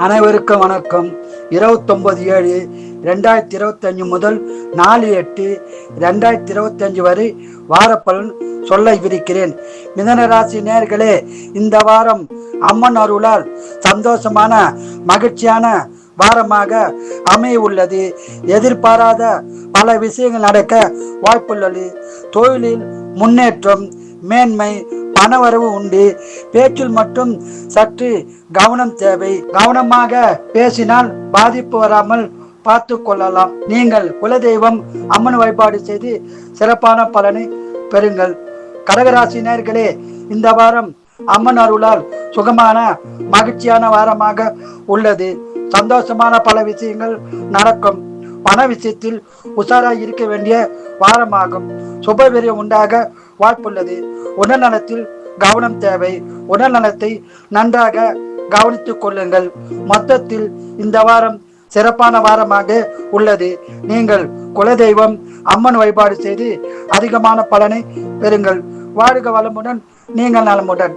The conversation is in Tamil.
அனைவருக்கும் வணக்கம். 29/7/2025 முதல் 4/8/2025 வரை வாரப்பலன் சொல்ல இருக்கிறேன். மிதன ராசி நேயர்களே, இந்த வாரம் அம்மன் அருளால் சந்தோஷமான மகிழ்ச்சியான வாரமாக அமைய உள்ளது. எதிர்பாராத பல விஷயங்கள் நடக்க வாய்ப்புள்ளது. தொழிலில் முன்னேற்றம், மேன்மை, பணவரவு உண்டு. பேச்சில் மட்டும் சற்று கவனம் தேவை. கவனமாக பேசினால் பாதிப்பு வராமல் பார்த்து கொள்ளலாம். நீங்கள் குலதெய்வம் அம்மன் வழிபாடு செய்து சிறப்பான பலனை பெறுங்கள். கடகராசினியர்களே, இந்த வாரம் அம்மன் அருளால் சுகமான மகிழ்ச்சியான வாரமாக உள்ளது. சந்தோஷமான பல விஷயங்கள் நடக்கும். பண விஷயத்தில் உஷாராய் இருக்க வேண்டிய வாரமாகும். சுபவீரியம் உண்டாக வாய்ப்புள்ளது. உடல்நலத்தில் கவனம் தேவை. உடல்நலத்தை நன்றாக கவனித்துக் கொள்ளுங்கள். மொத்தத்தில் இந்த வாரம் சிறப்பான வாரமாக உள்ளது. நீங்கள் குலதெய்வம் அம்மன் வழிபாடு செய்து அதிகமான பலனை பெறுங்கள். வாழ்க வளமுடன், நீங்கள் நலமுடன்.